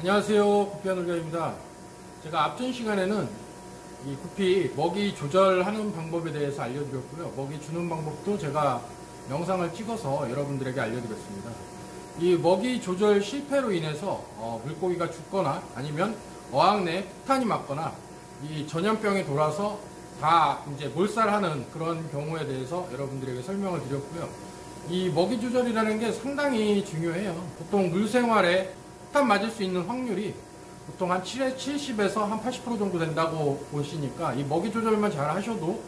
안녕하세요, 구피하늘가입니다. 제가 앞전 시간에는 이 구피 먹이 조절하는 방법에 대해서 알려드렸고요. 먹이 주는 방법도 제가 영상을 찍어서 여러분들에게 알려드렸습니다. 이 먹이 조절 실패로 인해서 물고기가 죽거나 아니면 어항 내에 폭탄이 맞거나 이 전염병이 돌아서 다 이제 몰살하는 그런 경우에 대해서 여러분들에게 설명을 드렸고요. 이 먹이 조절이라는 게 상당히 중요해요. 보통 물 생활에 폭탄 맞을 수 있는 확률이 보통 한 70에서 한 80% 정도 된다고 보시니까 이 먹이 조절만 잘 하셔도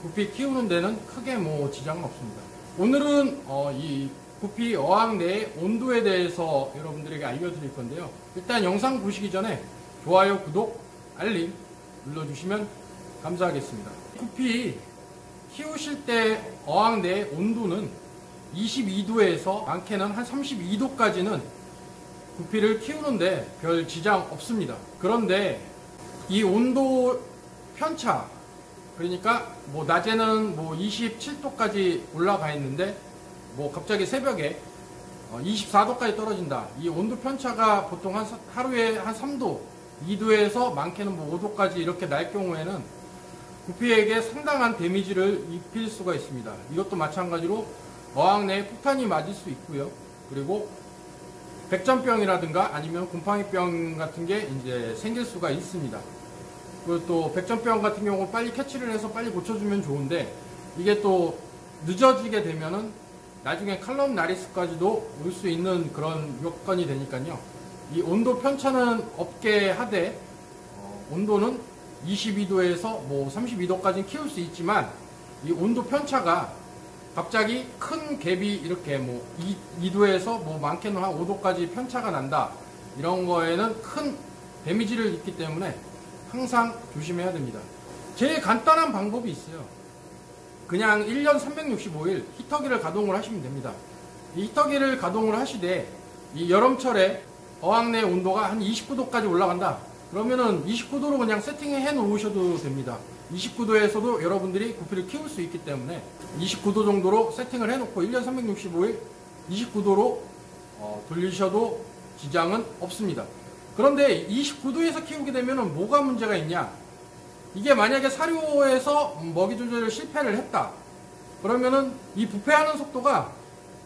구피 키우는 데는 크게 뭐 지장은 없습니다. 오늘은 이 구피 어항 내의 온도에 대해서 여러분들에게 알려드릴 건데요. 일단 영상 보시기 전에 좋아요, 구독, 알림 눌러주시면 감사하겠습니다. 구피 키우실 때 어항 내 온도는 22도에서 많게는 한 32도까지는 구피를 키우는데 별 지장 없습니다. 그런데 이 온도 편차, 그러니까 뭐 낮에는 뭐 27도까지 올라가 있는데 뭐 갑자기 새벽에 24도까지 떨어진다. 이 온도 편차가 보통 하루에 한 3도, 2도에서 많게는 뭐 5도까지 이렇게 날 경우에는 구피에게 상당한 데미지를 입힐 수가 있습니다. 이것도 마찬가지로 어항 내에 폭탄이 맞을 수 있고요. 그리고 백전병이라든가 아니면 곰팡이병 같은 게 이제 생길 수가 있습니다. 그리고 또 백전병 같은 경우는 빨리 캐치를 해서 빨리 고쳐주면 좋은데 이게 또 늦어지게 되면은 나중에 칼럼 나리스까지도 올 수 있는 그런 요건이 되니까요. 이 온도 편차는 없게 하되 온도는 22도에서 뭐 32도까지 키울 수 있지만 이 온도 편차가 갑자기 큰 갭이 이렇게 뭐 2도에서 뭐 많게는 한 5도까지 편차가 난다. 이런 거에는 큰 데미지를 입기 때문에 항상 조심해야 됩니다. 제일 간단한 방법이 있어요. 그냥 1년 365일 히터기를 가동을 하시면 됩니다. 이 히터기를 가동을 하시되 이 여름철에 어항 내 온도가 한 29도까지 올라간다. 그러면은 29도로 그냥 세팅해 놓으셔도 됩니다. 29도에서도 여러분들이 구피를 키울 수 있기 때문에 29도 정도로 세팅을 해놓고 1년 365일 29도로 돌리셔도 지장은 없습니다. 그런데 29도에서 키우게 되면 뭐가 문제가 있냐? 이게 만약에 사료에서 먹이 조절을 실패를 했다. 그러면은 이 부패하는 속도가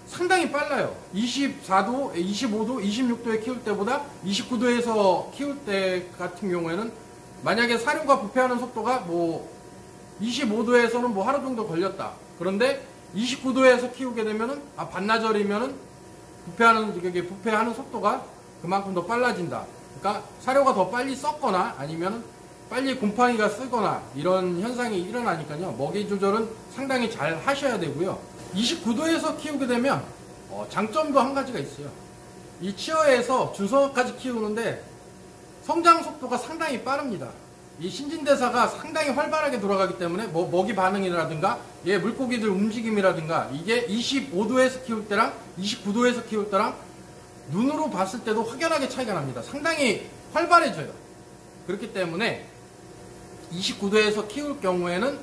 상당히 빨라요. 24도, 25도, 26도에 키울 때보다 29도에서 키울 때 같은 경우에는 만약에 사료가 부패하는 속도가 뭐 25도에서는 뭐 하루 정도 걸렸다. 그런데 29도에서 키우게 되면은 반나절이면은 부패하는 속도가 그만큼 더 빨라진다. 그러니까 사료가 더 빨리 썩거나 아니면은 빨리 곰팡이가 쓰거나 이런 현상이 일어나니까요. 먹이 조절은 상당히 잘 하셔야 되고요. 29도에서 키우게 되면 장점도 한 가지가 있어요. 이 치어에서 준성어까지 키우는데 성장 속도가 상당히 빠릅니다. 이 신진대사가 상당히 활발하게 돌아가기 때문에 먹이 반응이라든가 물고기들 움직임이라든가 이게 25도에서 키울 때랑 29도에서 키울 때랑 눈으로 봤을 때도 확연하게 차이가 납니다. 상당히 활발해져요. 그렇기 때문에 29도에서 키울 경우에는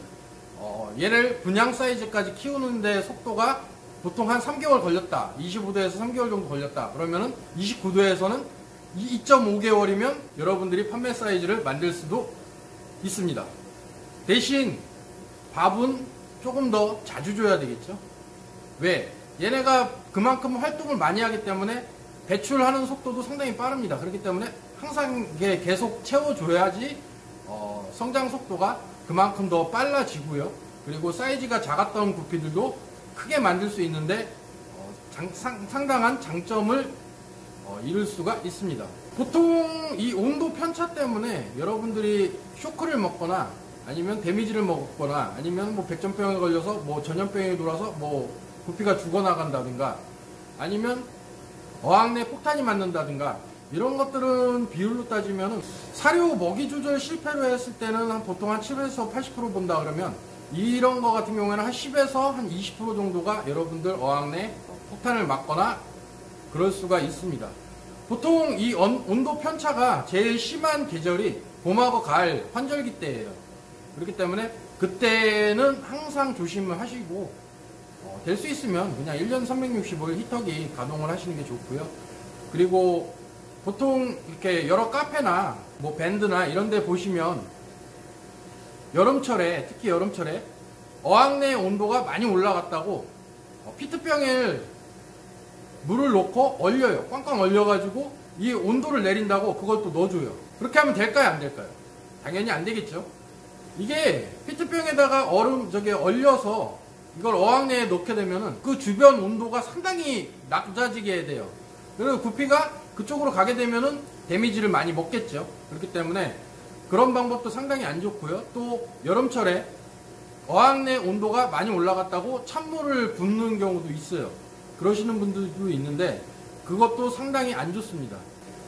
얘를 분양 사이즈까지 키우는데 속도가 보통 한 3개월 걸렸다. 25도에서 3개월 정도 걸렸다. 그러면은 29도에서는 2.5개월이면 여러분들이 판매 사이즈를 만들 수도 있습니다. 대신 밥은 조금 더 자주 줘야 되겠죠. 왜? 얘네가 그만큼 활동을 많이 하기 때문에 배출하는 속도도 상당히 빠릅니다. 그렇기 때문에 항상 계속 채워줘야지 성장 속도가 그만큼 더 빨라지고요. 그리고 사이즈가 작았던 구피들도 크게 만들 수 있는데 상당한 장점을 이룰 수가 있습니다. 보통 이 온도 편차 때문에 여러분들이 쇼크를 먹거나 아니면 데미지를 먹거나 아니면 뭐 백전병에 걸려서 뭐 전염병이 돌아서 뭐 구피가 죽어나간다든가 아니면 어항 내 폭탄이 맞는다든가 이런 것들은 비율로 따지면 사료 먹이 조절 실패로 했을 때는 보통 한 7에서 80% 본다 그러면 이런 거 같은 경우에는 한 10에서 한 20% 정도가 여러분들 어항 내 폭탄을 맞거나 그럴 수가 있습니다. 보통 이 온도 편차가 제일 심한 계절이 봄하고 가을 환절기 때예요. 그렇기 때문에 그때는 항상 조심을 하시고 될 수 있으면 그냥 1년 365일 히터기 가동을 하시는 게 좋고요. 그리고 보통 이렇게 여러 카페나 뭐 밴드나 이런 데 보시면 여름철에, 특히 여름철에 어항내 온도가 많이 올라갔다고 피트병에 물을 넣고 얼려요. 꽝꽝 얼려가지고 이 온도를 내린다고 그걸 또 넣어줘요. 그렇게 하면 될까요? 안 될까요? 당연히 안 되겠죠. 이게 피트병에다가 얼려서 이걸 어항내에 넣게 되면은 그 주변 온도가 상당히 낮아지게 해야 돼요. 그리고 구피가 그쪽으로 가게 되면은 데미지를 많이 먹겠죠. 그렇기 때문에 그런 방법도 상당히 안 좋고요. 또 여름철에 어항내 온도가 많이 올라갔다고 찬물을 붓는 경우도 있어요. 그러시는 분들도 있는데 그것도 상당히 안 좋습니다.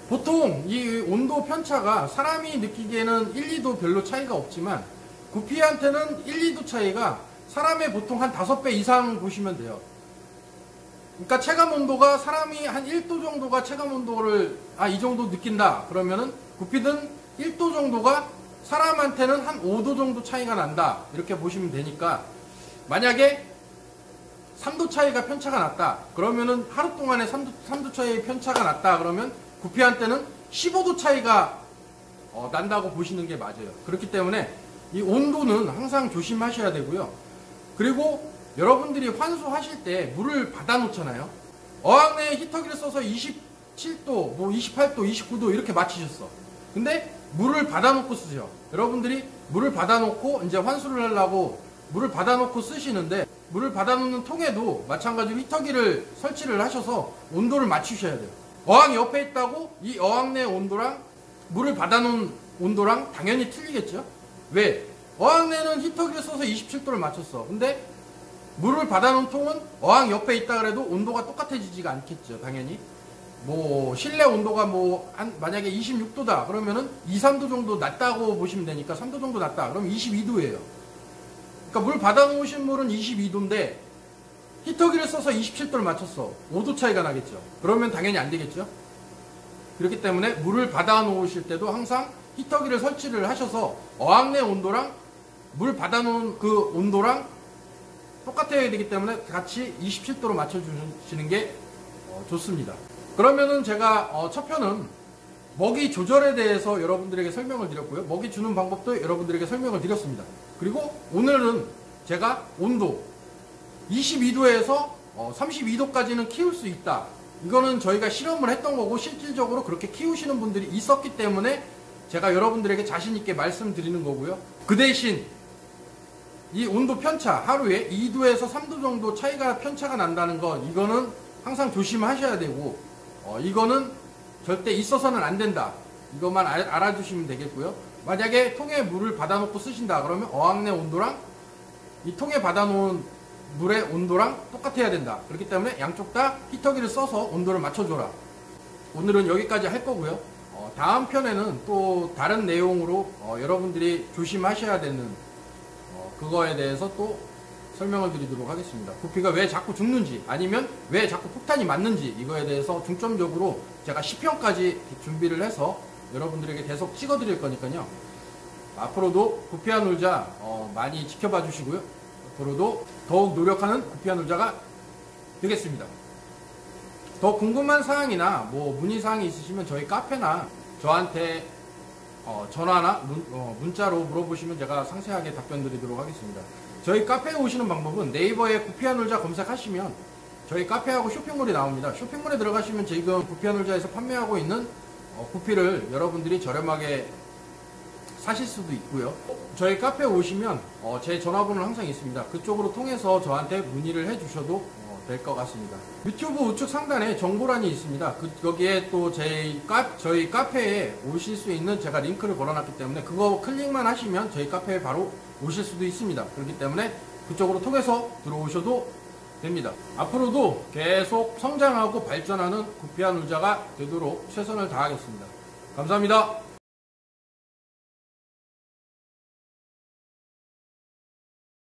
보통 이 온도 편차가 사람이 느끼기에는 1, 2도 별로 차이가 없지만 구피한테는 1, 2도 차이가 사람의 보통 한 5배 이상 보시면 돼요. 그러니까 체감 온도가 사람이 한 1도 정도가 체감 온도를 이 정도 느낀다 그러면은 구피는 1도 정도가 사람한테는 한 5도 정도 차이가 난다 이렇게 보시면 되니까 만약에 3도 차이가 편차가 났다 그러면은 하루 동안에 3도 차이의 편차가 났다 그러면 구피한테는 15도 차이가 난다고 보시는 게 맞아요. 그렇기 때문에 이 온도는 항상 조심하셔야 되고요. 그리고 여러분들이 환수하실 때 물을 받아 놓잖아요. 어항내에 히터기를 써서 27도, 뭐 28도, 29도 이렇게 맞추셨어. 근데 물을 받아 놓고 쓰죠. 여러분들이 물을 받아 놓고 이제 환수를 하려고 물을 받아 놓고 쓰시는데 물을 받아 놓는 통에도 마찬가지로 히터기를 설치를 하셔서 온도를 맞추셔야 돼요. 어항이 옆에 있다고 이 어항내 온도랑 물을 받아 놓은 온도랑 당연히 틀리겠죠. 왜? 어항내는 히터기를 써서 27도를 맞췄어. 근데 물을 받아놓은 통은 어항 옆에 있다 그래도 온도가 똑같아지지가 않겠죠. 당연히 뭐 실내 온도가 만약에 26도다 그러면은 2, 3도 정도 낮다고 보시면 되니까 3도 정도 낮다 그럼 22도예요. 그러니까 물 받아놓으신 물은 22도인데 히터기를 써서 27도를 맞췄어. 5도 차이가 나겠죠. 그러면 당연히 안 되겠죠. 그렇기 때문에 물을 받아놓으실 때도 항상 히터기를 설치를 하셔서 어항내 온도랑 물 받아놓은 그 온도랑 똑같아야 되기 때문에 같이 27도로 맞춰주시는 게 좋습니다. 그러면은 제가 첫 편은 먹이 조절에 대해서 여러분들에게 설명을 드렸고요. 먹이 주는 방법도 여러분들에게 설명을 드렸습니다. 그리고 오늘은 제가 온도 22도에서 32도까지는 키울 수 있다. 이거는 저희가 실험을 했던 거고 실질적으로 그렇게 키우시는 분들이 있었기 때문에 제가 여러분들에게 자신 있게 말씀드리는 거고요. 그 대신 이 온도 편차 하루에 2도에서 3도 정도 차이가 편차가 난다는 거 이거는 항상 조심하셔야 되고 이거는 절대 있어서는 안 된다. 이것만 알아주시면 되겠고요. 만약에 통에 물을 받아놓고 쓰신다 그러면 어항내 온도랑 이 통에 받아놓은 물의 온도랑 똑같아야 된다. 그렇기 때문에 양쪽 다 히터기를 써서 온도를 맞춰줘라. 오늘은 여기까지 할 거고요. 다음 편에는 또 다른 내용으로 여러분들이 조심하셔야 되는 그거에 대해서 또 설명을 드리도록 하겠습니다. 구피가 왜 자꾸 죽는지 아니면 왜 자꾸 폭탄이 맞는지 이거에 대해서 중점적으로 제가 10편까지 준비를 해서 여러분들에게 계속 찍어 드릴 거니까요. 앞으로도 구피와 놀자 많이 지켜봐 주시고요. 앞으로도 더욱 노력하는 구피와 놀자가 되겠습니다. 더 궁금한 사항이나 뭐 문의사항이 있으시면 저희 카페나 저한테 전화나 문자로 물어보시면 제가 상세하게 답변 드리도록 하겠습니다. 저희 카페에 오시는 방법은 네이버에 구피와 놀자 검색하시면 저희 카페하고 쇼핑몰이 나옵니다. 쇼핑몰에 들어가시면 지금 구피와 놀자에서 판매하고 있는 구피를 여러분들이 저렴하게 사실 수도 있고요. 저희 카페에 오시면 제 전화번호는 항상 있습니다. 그쪽으로 통해서 저한테 문의를 해주셔도 될 것 같습니다. 유튜브 우측 상단에 정보란이 있습니다. 거기에 또 저희 카페에 오실 수 있는 제가 링크를 걸어놨기 때문에 그거 클릭만 하시면 저희 카페에 바로 오실 수도 있습니다. 그렇기 때문에 그쪽으로 통해서 들어오셔도 됩니다. 앞으로도 계속 성장하고 발전하는 구피와 놀자가 되도록 최선을 다하겠습니다. 감사합니다.